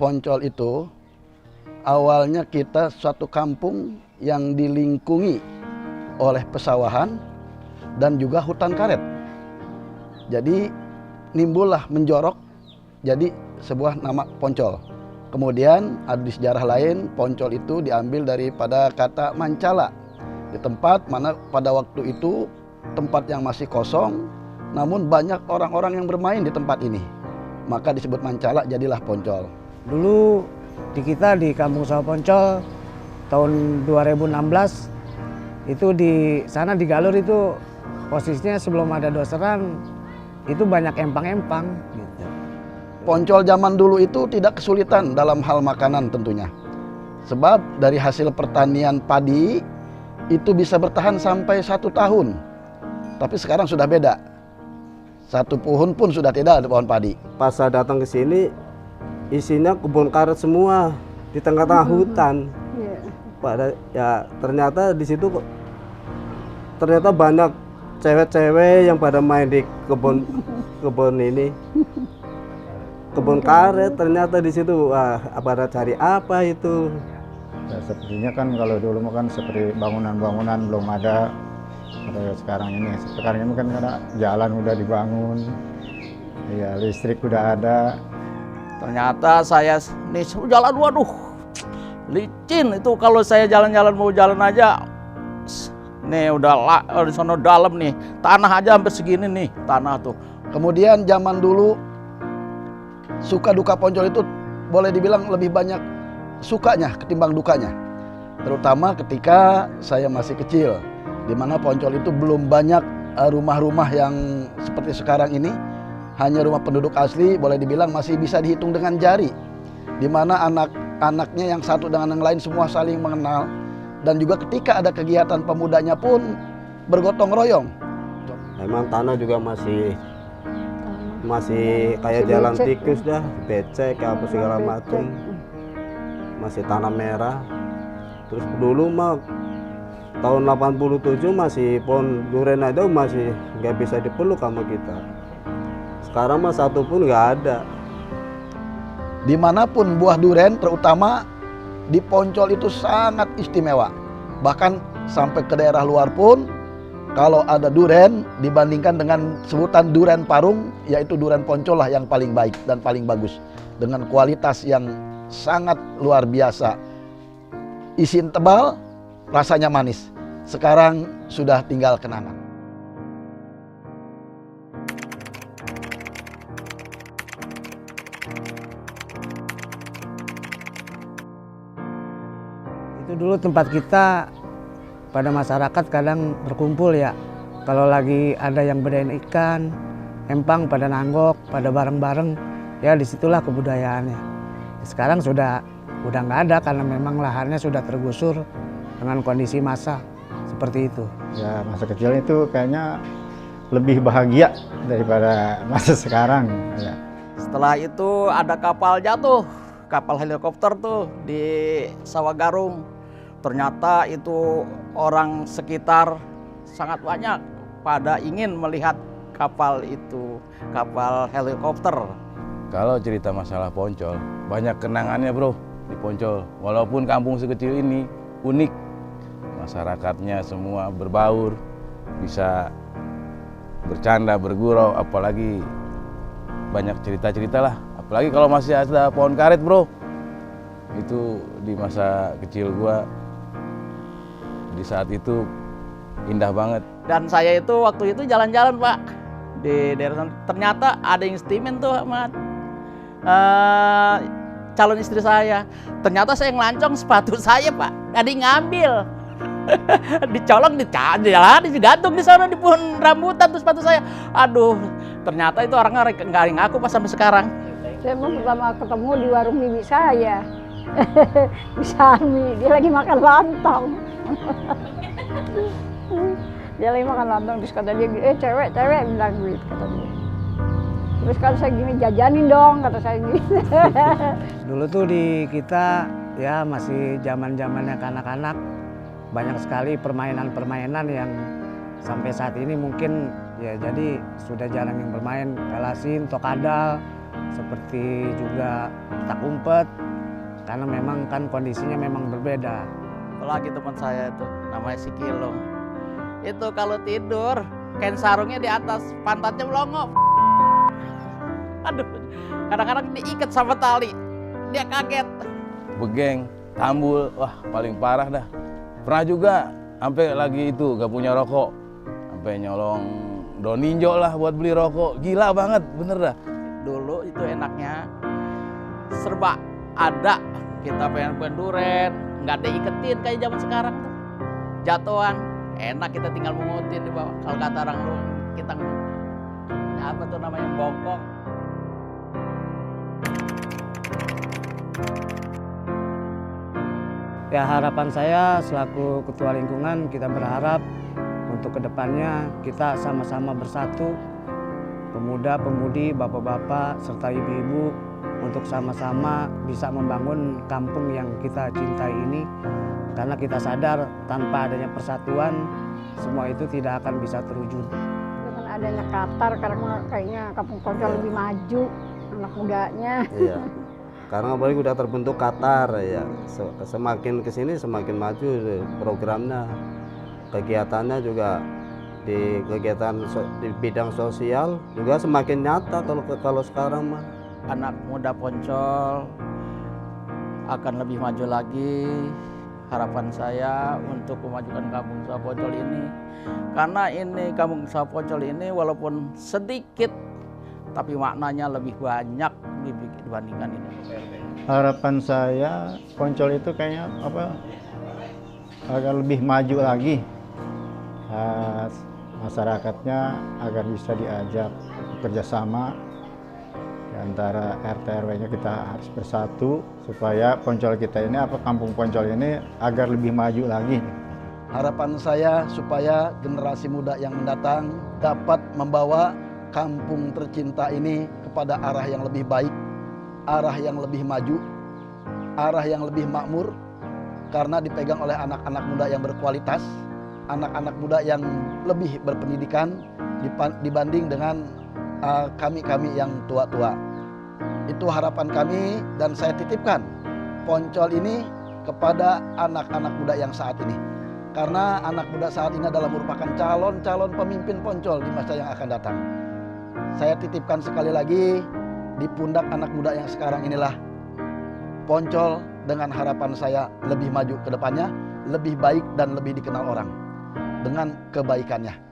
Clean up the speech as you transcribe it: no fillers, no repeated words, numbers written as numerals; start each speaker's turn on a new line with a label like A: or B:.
A: Poncol itu awalnya kita suatu kampung yang dilingkungi oleh pesawahan dan juga hutan karet. Jadi nimbullah menjorok jadi sebuah nama Poncol. Kemudian ada di sejarah lain Poncol itu diambil daripada kata mancala, di tempat mana pada waktu itu tempat yang masih kosong, namun banyak orang-orang yang bermain di tempat ini. Maka disebut mancala, jadilah Poncol.
B: Dulu di kita di Kampung Sawah Poncol tahun 2016 itu di sana di Galur itu posisinya sebelum ada doseran itu banyak empang-empang gitu.
A: Poncol zaman dulu itu tidak kesulitan dalam hal makanan tentunya. Sebab dari hasil pertanian padi itu bisa bertahan sampai 1 tahun. Tapi sekarang sudah beda. 1 pohon pun sudah tidak ada pohon padi.
C: Pas saya datang ke sini, isinya kebun karet semua di tengah-tengah hutan. Pada ya ternyata di situ ternyata banyak cewek-cewek yang pada main di kebun ini. Kebun karet ternyata di situ. Wah, pada cari apa itu?
D: Ya, sepertinya kan kalau dulu kan seperti bangunan-bangunan belum ada. Sekarang ini kan ada jalan udah dibangun, ya listrik udah ada.
E: Ternyata saya nih jalan, waduh licin itu. Kalau saya jalan-jalan mau jalan aja, nih udah di sana dalam nih, tanah aja sampai segini nih tanah tuh.
A: Kemudian zaman dulu suka duka Poncol itu boleh dibilang lebih banyak sukanya ketimbang dukanya, terutama ketika saya masih kecil. Di mana Poncol itu belum banyak rumah-rumah yang seperti sekarang ini. Hanya rumah penduduk asli, boleh dibilang masih bisa dihitung dengan jari. Di mana anak-anaknya yang satu dengan yang lain semua saling mengenal. Dan juga ketika ada kegiatan pemudanya pun bergotong royong.
C: Memang tanah juga masih kayak jalan tikus dah, becek apa segala macam. Masih tanah merah. Terus dulu mah tahun 87 masih pohon duren aja masih nggak bisa dipeluk sama kita. Sekarang mah satu pun nggak ada.
A: Dimanapun buah duren, terutama di Poncol itu sangat istimewa. Bahkan sampai ke daerah luar pun, kalau ada duren dibandingkan dengan sebutan duren parung, yaitu duren Poncol lah yang paling baik dan paling bagus. Dengan kualitas yang sangat luar biasa. Isin tebal, rasanya manis. Sekarang sudah tinggal kenangan.
B: Itu dulu tempat kita pada masyarakat kadang berkumpul ya. Kalau lagi ada yang bedain ikan, empang pada nanggok, pada bareng-bareng, ya disitulah kebudayaannya. Sekarang sudah nggak ada karena memang lahannya sudah tergusur dengan kondisi masa seperti itu.
D: Ya masa kecil itu kayaknya lebih bahagia daripada masa sekarang. Ya.
E: Setelah itu ada kapal jatuh, kapal helikopter tuh di Sawah Garung. Ternyata itu orang sekitar sangat banyak pada ingin melihat kapal itu, kapal helikopter.
F: Kalau cerita masalah Poncol, banyak kenangannya bro di Poncol. Walaupun kampung sekecil ini unik, masyarakatnya semua berbaur, bisa bercanda, bergurau, apalagi banyak cerita-cerita lah. Apalagi kalau masih ada pohon karet bro. Itu di masa kecil gua, di saat itu indah banget.
E: Dan saya itu waktu itu jalan-jalan pak di daerah sana. Ternyata ada yang stimen tuh sama calon istri saya. Ternyata saya ngelancong sepatu saya pak, ada yang ngambil. Dicolong, dijalan, digantung di sana di pohon rambutan tuh sepatu saya. Aduh, ternyata itu orangnya nggak ngaku pas sampai sekarang.
G: Saya mau pertama ketemu di warung bibi saya. Bisa dia lagi makan lontong. Dia lagi makan lontong, terus kata dia, cewek bilang gitu kata dia. Terus kalau saya gini, jajanin dong kata saya gitu.
B: Dulu tuh di kita ya masih zaman-zamannya anak-anak, banyak sekali permainan-permainan yang sampai saat ini mungkin ya jadi sudah jarang yang bermain. Kalasin, tokadal, seperti juga petak umpet, karena memang kan kondisinya memang berbeda.
E: Apalagi teman saya itu namanya si Kilung. Itu kalau tidur, kain sarungnya di atas, pantatnya melongo. Aduh, kadang-kadang diikat sama tali, dia kaget.
F: Begeng, tambul, wah paling parah dah. Pernah juga sampai lagi itu gak punya rokok, sampai nyolong Doninjo lah buat beli rokok. Gila banget, bener dah.
E: Dulu itu enaknya serba ada, kita pengen duren, nggak diiketin kayak zaman sekarang tuh. Jatuhan, enak kita tinggal mengutin di bawah. Kalau kata orang lu, kita apa tuh namanya bongkok.
B: Ya harapan saya selaku ketua lingkungan, kita berharap untuk kedepannya kita sama-sama bersatu, pemuda-pemudi, bapak-bapak, serta ibu-ibu, untuk sama-sama bisa membangun kampung yang kita cintai ini. Karena kita sadar tanpa adanya persatuan, semua itu tidak akan bisa terwujud.
G: Dengan adanya Qatar, karena kayaknya Kampung Poncol lebih maju, anak mudanya.
C: Iya. Karena apalagi udah terbentuk Qatar ya. Semakin kesini semakin maju programnya, kegiatannya juga di kegiatan di bidang sosial juga semakin nyata kalau sekarang mah.
E: Anak muda Poncol akan lebih maju lagi. Harapan saya untuk memajukan Kampung Sawah Poncol ini, karena ini Kampung Sawah Poncol ini walaupun sedikit tapi maknanya lebih banyak dibandingkan ini.
D: Harapan saya Poncol itu kayaknya agar lebih maju lagi, masyarakatnya agar bisa diajak kerjasama di antara RT RW-nya. Kita harus bersatu supaya Poncol kita ini kampung Poncol ini agar lebih maju lagi.
A: Harapan saya supaya generasi muda yang mendatang dapat membawa kampung tercinta ini kepada arah yang lebih baik, arah yang lebih maju, arah yang lebih makmur, karena dipegang oleh anak-anak muda yang berkualitas, anak-anak muda yang lebih berpendidikan dibanding dengan kami-kami yang tua-tua. Itu harapan kami, dan saya titipkan Poncol ini kepada anak-anak muda yang saat ini. Karena anak muda saat ini adalah merupakan calon-calon pemimpin Poncol di masa yang akan datang. Saya titipkan sekali lagi di pundak anak muda yang sekarang inilah Poncol, dengan harapan saya lebih maju ke depannya, lebih baik dan lebih dikenal orang dengan kebaikannya.